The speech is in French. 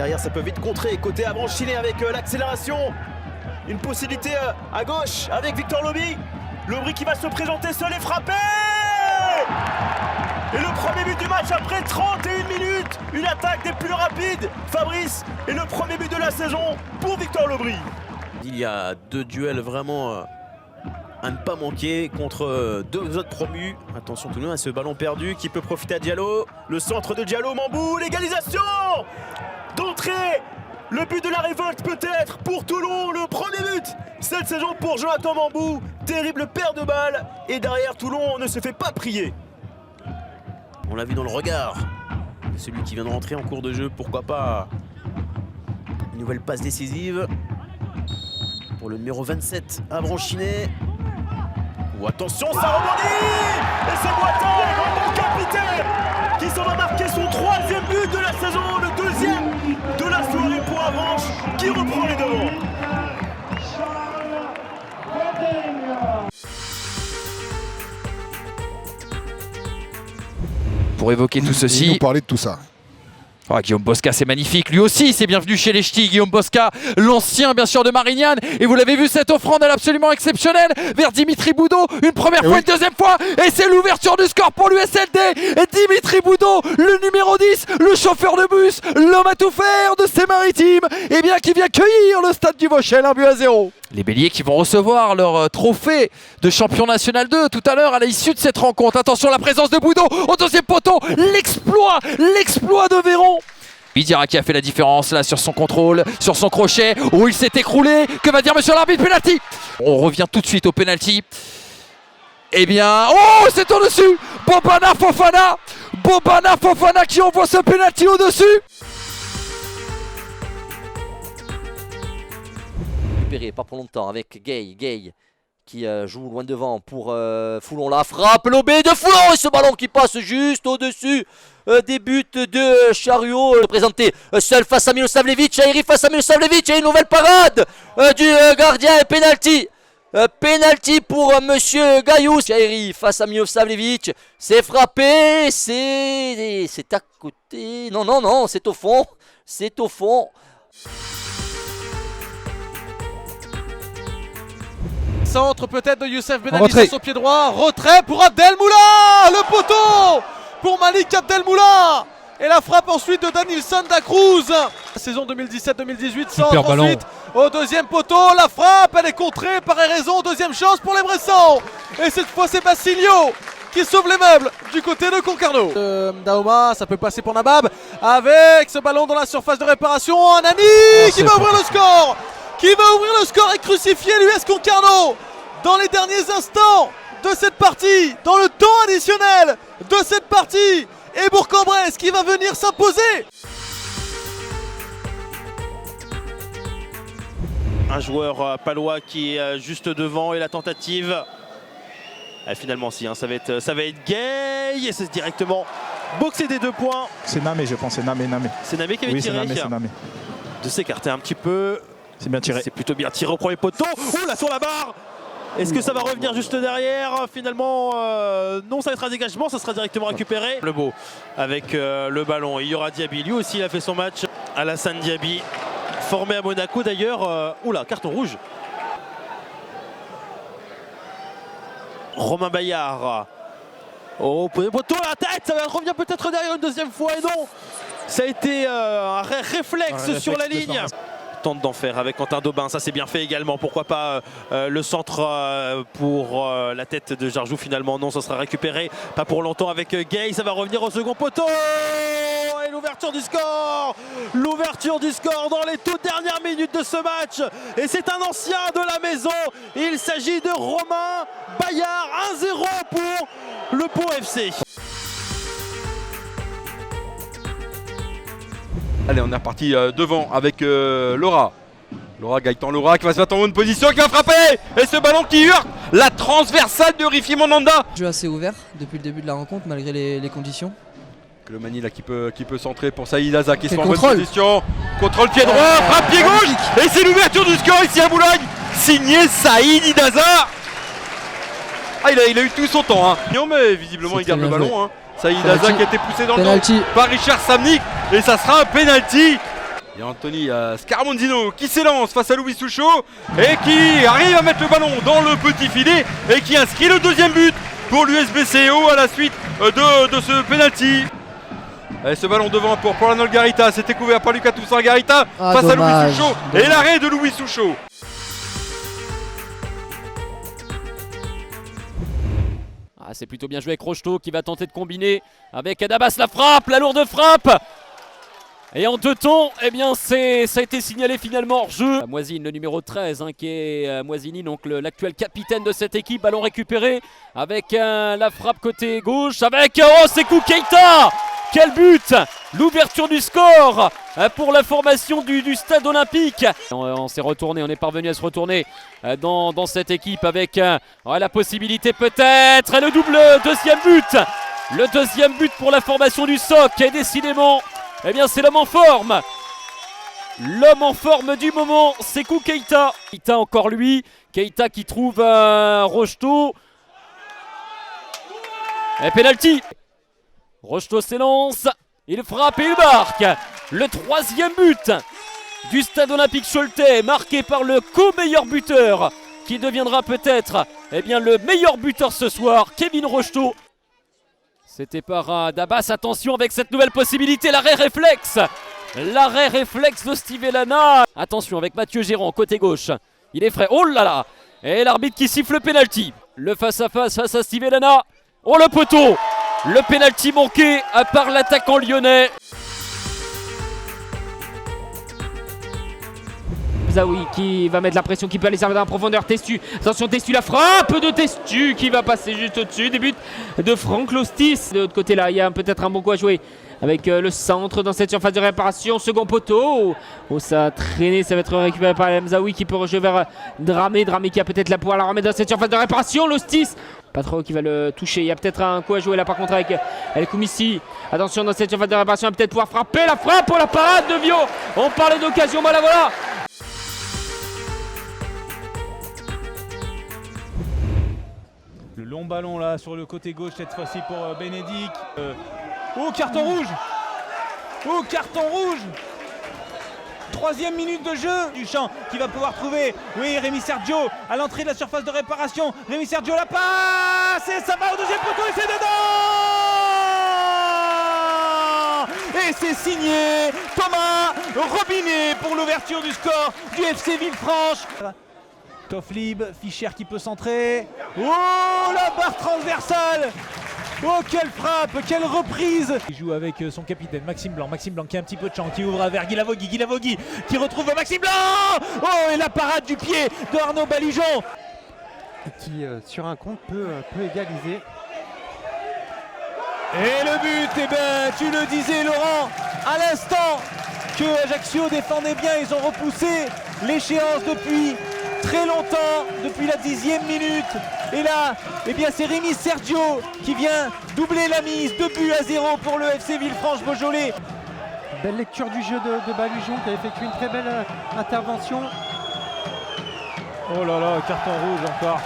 Derrière, ça peut vite contrer. Côté Avranches-Chiné avec l'accélération. Une possibilité à gauche avec Victor Lobby. Lobry qui va se présenter seul et frapper. Et le premier but du match après 31 minutes. Une attaque des plus rapides. Fabrice et le premier but de la saison pour Victor Lobry. Il y a deux duels vraiment à ne pas manquer contre deux autres promus. Attention tout de même à ce ballon perdu qui peut profiter à Diallo. Le centre de Diallo, Mambou, l'égalisation d'entrée. Le but de la révolte peut-être pour Toulon, le premier but cette saison pour Jonathan Mambou. Terrible paire de balles et derrière Toulon ne se fait pas prier. On l'a vu dans le regard de celui qui vient de rentrer en cours de jeu. Pourquoi pas une nouvelle passe décisive pour le numéro 27, Avranches-Chiné. Oh, attention, ça rebondit. Et c'est Boitin, le capitaine, qui s'en va marquer son troisième but de la saison, le deuxième de la soirée pour Avranches, qui reprend les devants. Pour évoquer tout ceci, nous parler de tout ça. Oh, Guillaume Bosca, c'est magnifique. Lui aussi, c'est bienvenu chez les Ch'tis. Guillaume Bosca, l'ancien bien sûr de Marignane. Et vous l'avez vu, cette offrande, elle est absolument exceptionnelle vers Dimitri Boudot. Une première fois, une deuxième fois. Et c'est l'ouverture du score pour l'USLD. Et Dimitri Boudot, le numéro 10, le chauffeur de bus, l'homme à tout faire de ces maritimes. Et bien, qui vient cueillir le stade du Vauchel, 1-0. Les Béliers qui vont recevoir leur trophée de champion national 2 tout à l'heure à l'issue de cette rencontre. Attention, la présence de Boudot au deuxième poteau. L'exploit de Véron. Bidira qui a fait la différence là sur son contrôle, sur son crochet, où il s'est écroulé. Que va dire monsieur l'arbitre? Penalty. On revient tout de suite au penalty. Eh bien, oh, c'est au-dessus. Bobana Fofana qui envoie ce penalty au-dessus. Récupéré, pas pour longtemps avec Gay qui joue loin devant pour Foulon. La frappe, l'obé de Foulon et ce ballon qui passe juste au-dessus des buts de Chariot. Présenté seul face à Milosavljevic, Chahiri face à Milosavljevic et une nouvelle parade du gardien et penalty. Penalty pour monsieur Gaillou. Chahiri face à Milosavljevic, c'est frappé, c'est à côté. Non, c'est au fond. Centre peut-être de Youssef Benalis au pied droit. Retrait pour Abdelmoula. Le poteau pour Malik Abdelmoula. Et la frappe ensuite de Danilson da Cruz. Saison 2017-2018. Centre ensuite au deuxième poteau. La frappe, elle est contrée par Eraison. Deuxième chance pour les Bressans. Et cette fois c'est Basilio qui sauve les meubles du côté de Concarneau. Daoma, ça peut passer pour Nabab. Avec ce ballon dans la surface de réparation. Anani qui va ouvrir le score. Et crucifier l'US Concarneau dans les derniers instants de cette partie, dans le temps additionnel de cette partie. Et Bourg-en-Bresse qui va venir s'imposer. Un joueur palois qui est juste devant et la tentative. Finalement si, ça va être Gay et c'est directement boxé des 2 points. C'est Namé, je pense, c'est Namé. C'est Namé qui avait tiré. C'est Namé. De s'écarter un petit peu. C'est bien tiré. C'est plutôt bien tiré au premier poteau. Oh là sur la barre. Est-ce que ça va revenir juste derrière? Finalement, non, ça va être un dégagement, ça sera directement récupéré. Le beau avec le ballon. Il y aura Diaby, lui aussi il a fait son match. Alassane Diaby, formé à Monaco d'ailleurs. Oula, carton rouge. Romain Bayard. Oh, poteau à la tête, ça va revenir peut-être derrière une deuxième fois et non. Ça a été un réflexe sur la ligne. Tente d'en faire avec Quentin Daubin, ça c'est bien fait également. Pourquoi pas le centre pour la tête de Jarjou? Finalement non, ça sera récupéré pas pour longtemps avec Gay. Ça va revenir au second poteau et l'ouverture du score dans les toutes dernières minutes de ce match. Et c'est un ancien de la maison, il s'agit de Romain Bayard. 1-0 pour le Pau FC. Allez, on est reparti devant avec Laura. Gaëtan Laura qui va se mettre en bonne position, qui va frapper. Et ce ballon qui heurte la transversale de Rifi Mandanda. Jeu assez ouvert depuis le début de la rencontre malgré les conditions. Clomani là qui peut centrer pour Saïd Aza qui se met en bonne position. Contrôle pied droit, frappe pied gauche. Et c'est l'ouverture du score ici à Boulogne. Signé Saïd Idaza. Ah, il a eu tout son temps. Hein. Non, mais visiblement il garde le ballon. Hein. Saïd Aza qui a été poussé dans le dos par Richard Samnik. Et ça sera un penalty. Il y a Anthony Scarmonzino qui s'élance face à Louis Souchot et qui arrive à mettre le ballon dans le petit filet et qui inscrit le deuxième but pour l'USBCO à la suite de ce penalty. Et ce ballon devant pour Paulanol Garita, c'était couvert par Lucas Toussaint Garita face à Louis Souchot et l'arrêt de Louis Souchot. Ah, c'est plutôt bien joué avec Rocheteau qui va tenter de combiner avec Adabas, la frappe, la lourde frappe. Et en deux temps, eh bien ça a été signalé finalement hors jeu. Moisine, le numéro 13, qui est Moisini, donc l'actuel capitaine de cette équipe. Ballon récupéré avec la frappe côté gauche avec Sekou Keita. Quel but! L'ouverture du score pour la formation du stade olympique. On s'est retourné, on est parvenu à se retourner dans cette équipe avec la possibilité peut-être. Et le deuxième but. Le deuxième but pour la formation du SOC. Et décidément, eh bien c'est l'homme en forme. L'homme en forme du moment, Sekou Keita. Keita encore lui. Keita qui trouve Rocheteau. Et penalty. Rocheteau s'élance, il frappe et il marque. Le troisième but du stade olympique Choletais, marqué par le co-meilleur buteur, qui deviendra peut-être le meilleur buteur ce soir, Kevin Rocheteau. C'était par Dabas, attention avec cette nouvelle possibilité, l'arrêt réflexe. L'arrêt réflexe de Steve Elana. Attention avec Mathieu Géron, côté gauche. Il est frais, oh là là. Et l'arbitre qui siffle le penalty. Le face-à-face face à Steve Elana. Oh le poteau. Le penalty manqué par l'attaquant lyonnais. Zawi qui va mettre la pression, qui peut aller servir dans la profondeur. Testu, attention Testu, la frappe de Testu qui va passer juste au-dessus. Des buts de Franck Lostis. De l'autre côté là, il y a peut-être un bon coup à jouer avec le centre dans cette surface de réparation. Second poteau. Oh, ça a traîné, ça va être récupéré par Mzaoui qui peut rejouer vers Dramé. Dramé qui a peut-être la pouvoir la remettre dans cette surface de réparation. Lostis. Pas trop qui va le toucher. Il y a peut-être un coup à jouer là par contre avec El Koumissi. Attention dans cette surface de réparation, il va peut-être pouvoir frapper. La frappe pour la parade de Vio. On parlait d'occasion, bah la voilà. Le long ballon là sur le côté gauche cette fois-ci pour Bénédicte. Oh carton rouge. Oh carton rouge. Troisième minute de jeu. Duchamp qui va pouvoir trouver, oui, Rémi Sergio à l'entrée de la surface de réparation. Rémi Sergio la passe et ça va au deuxième poteau et c'est dedans. Et c'est signé Thomas Robinet pour l'ouverture du score du FC Villefranche. Toflib, Fischer qui peut centrer. Oh la barre transversale. Oh quelle frappe, quelle reprise. Il joue avec son capitaine Maxime Blanc qui a un petit peu de champ, qui ouvre vers Guilavogui qui retrouve Maxime Blanc. Oh et la parade du pied de Arnaud Balijon. Qui sur un compte peut égaliser. Et le but, eh ben tu le disais Laurent, à l'instant que Ajaccio défendait bien, ils ont repoussé l'échéance depuis très longtemps, depuis la 10e minute. Et là, eh bien c'est Rémi Sergio qui vient doubler la mise, 2-0 pour le FC Villefranche-Beaujolais. Belle lecture du jeu de Balujon qui a effectué une très belle intervention. Oh là là, carton rouge encore.